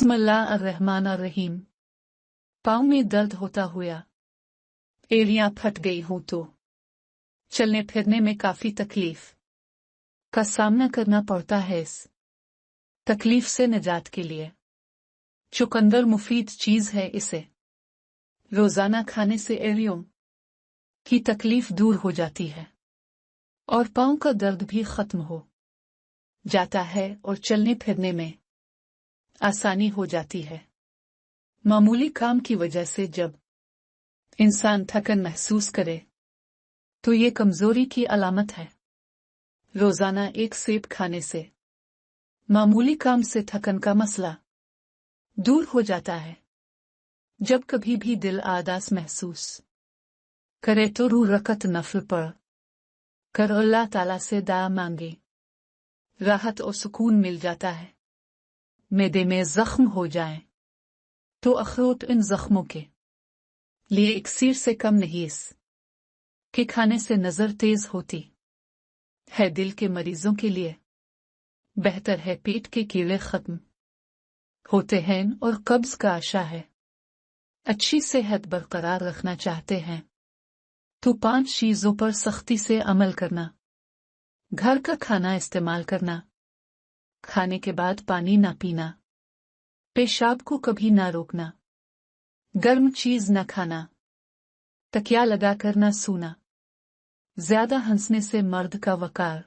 बिस्मिल्लाह अर्रहमान अर्रहीम। पाँव में दर्द होता हुआ, एड़ियां फट गई हूं तो चलने फिरने में काफी तकलीफ का सामना करना पड़ता है। इस तकलीफ से निजात के लिए चुकंदर मुफीद चीज है। इसे रोजाना खाने से एड़ियों की तकलीफ दूर हो जाती है और पाँव का दर्द भी खत्म हो जाता है और चलने फिरने में आसानी हो जाती है। मामूली काम की वजह से जब इंसान थकन महसूस करे तो ये कमजोरी की अलामत है। रोजाना एक सेब खाने से मामूली काम से थकन का मसला दूर हो जाता है। जब कभी भी दिल आदास महसूस करे तो रकत नफल पढ़ कर अल्लाह ताला से दुआ मांगे, राहत और सुकून मिल जाता है। मैदे में जख्म हो जाए तो अखरोट इन जख्मों के लिए इक्सीर से कम नहीं। इस के खाने से नजर तेज होती है। दिल के मरीजों के लिए बेहतर है। पेट के कीड़े खत्म होते हैं और कब्ज का आशा है। अच्छी सेहत बरकरार रखना चाहते हैं तो 5 चीजों पर सख्ती से अमल करना। घर का खाना इस्तेमाल करना, खाने के बाद पानी ना पीना, पेशाब को कभी ना रोकना, गर्म चीज न खाना, तकिया लगाकर ना सोना, ज्यादा हंसने से मर्द का वकार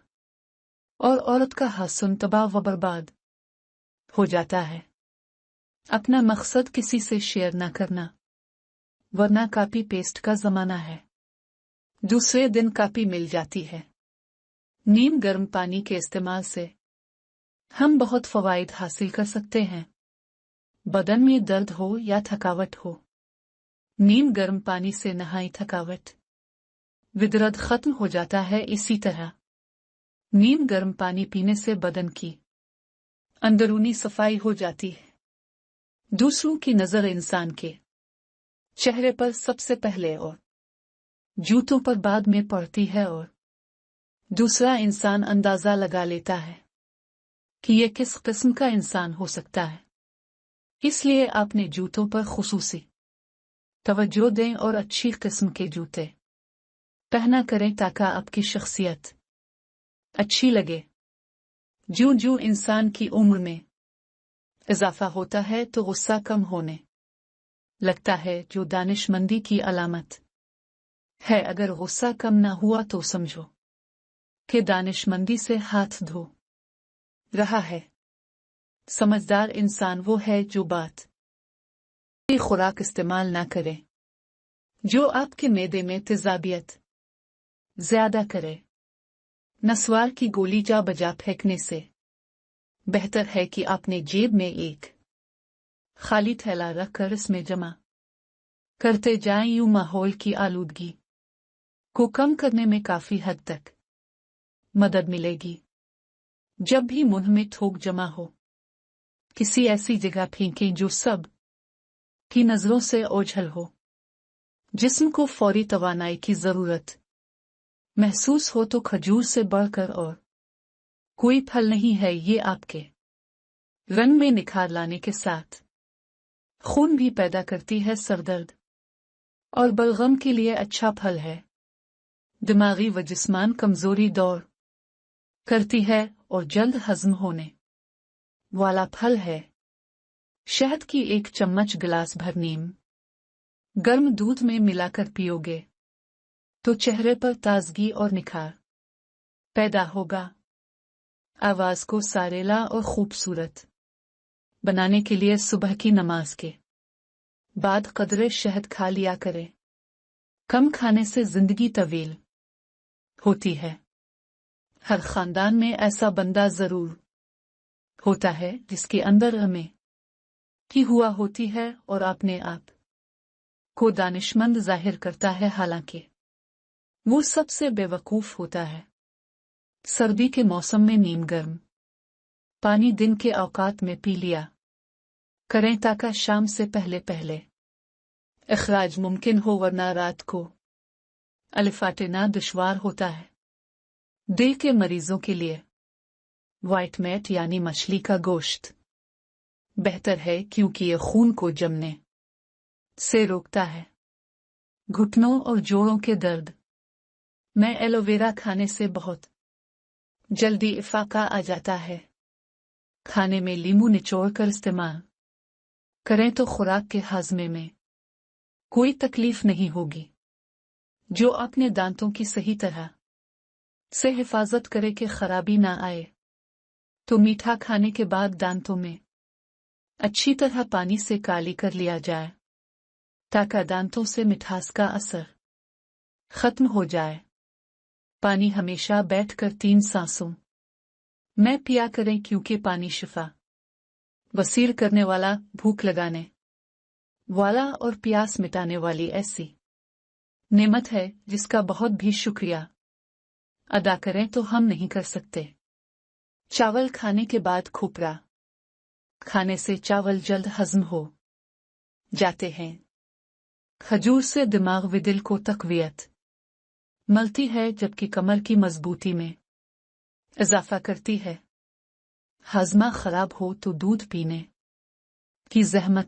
और औरत का हसन तबाह व बर्बाद हो जाता है। अपना मकसद किसी से शेयर ना करना, वरना कॉपी पेस्ट का जमाना है। दूसरे दिन कॉपी मिल जाती है। नीम गर्म पानी के इस्तेमाल से हम बहुत फवाइद हासिल कर सकते हैं। बदन में दर्द हो या थकावट हो, नीम गर्म पानी से नहाई थकावट विदर्द खत्म हो जाता है। इसी तरह नीम गर्म पानी पीने से बदन की अंदरूनी सफाई हो जाती है। दूसरों की नजर इंसान के चेहरे पर सबसे पहले और जूतों पर बाद में पड़ती है और दूसरा इंसान अंदाजा लगा लेता है कि यह किस किस्म का इंसान हो सकता है। इसलिए अपने जूतों पर खुसूसी तवज्जो दें और अच्छी किस्म के जूते पहना करें ताकि आपकी शख्सियत अच्छी लगे। ज्यों ज्यों इंसान की उम्र में इजाफा होता है तो गुस्सा कम होने लगता है, जो दानिशमंदी की अलामत है। अगर गुस्सा कम ना हुआ तो समझो कि दानिशमंदी से हाथ धो रहा है। समझदार इंसान वो है जो बात की खुराक इस्तेमाल ना करे जो आपके मैदे में तेजाबियत ज्यादा करे। नस्वार की गोली जा बजा फेंकने से बेहतर है कि आपने जेब में एक खाली थैला रखकर इसमें जमा करते जाएं। यूं माहौल की आलूदगी को कम करने में काफी हद तक मदद मिलेगी। जब भी मुंह में थूक जमा हो, किसी ऐसी जगह फेंकें जो सब की नजरों से ओझल हो। जिस्म को फौरी तवानाई की जरूरत महसूस हो तो खजूर से बढ़कर और कोई फल नहीं है। ये आपके रंग में निखार लाने के साथ खून भी पैदा करती है। सरदर्द और बलगम के लिए अच्छा फल है। दिमागी व जिस्मान कमजोरी दौर करती है और जल्द हजम होने वाला फल है। शहद की 1 चम्मच गिलास भर नीम गर्म दूध में मिलाकर पियोगे तो चेहरे पर ताजगी और निखार पैदा होगा। आवाज को सारेला और खूबसूरत बनाने के लिए सुबह की नमाज के बाद कदरे शहद खा लिया करें। कम खाने से जिंदगी तवील होती है। हर खानदान में ऐसा बंदा जरूर होता है जिसके अंदर हमें की हुआ होती है और अपने आप को दानिशमंद जाहिर करता है, हालांकि वो सबसे बेवकूफ होता है। सर्दी के मौसम में नीम गर्म पानी दिन के औकात में पी लिया करें ताकि शाम से पहले पहले इखराज मुमकिन हो, वरना रात को अलिफाटेना दुश्वार होता है। दिल के मरीजों के लिए व्हाइट मीट यानी मछली का गोश्त بہتر ہے کیونکہ یہ خون کو جمنے سے روکتا ہے۔ گھٹنوں اور جوڑوں کے درد میں ایلو ویرا کھانے سے بہت جلدی افاقہ آ جاتا ہے۔ کھانے میں لیمو نچوڑ کر استعمال کریں تو خوراک کے ہاضمے میں کوئی تکلیف نہیں ہوگی۔ جو اپنے دانتوں کی صحیح طرح سے حفاظت کرے کہ خرابی نہ آئے، تو میٹھا کھانے کے بعد دانتوں میں اچھی طرح پانی سے کالی کر لیا جائے تاکہ دانتوں سے مٹھاس کا اثر ختم ہو جائے۔ پانی ہمیشہ بیٹھ کر 3 سانسوں میں پیا کریں کیونکہ پانی شفا بصیر کرنے والا، بھوک لگانے والا اور پیاس مٹانے والی ایسی نعمت ہے جس کا بہت بھی شکریہ ادا کریں تو ہم نہیں کر سکتے۔ چاول کھانے کے بعد کھوپرا کھانے سے چاول جلد ہضم ہو جاتے ہیں۔ کھجور سے دماغ و دل کو تقویت ملتی ہے جبکہ کمر کی مضبوطی میں اضافہ کرتی ہے۔ ہاضمہ خراب ہو تو دودھ پینے کی زحمت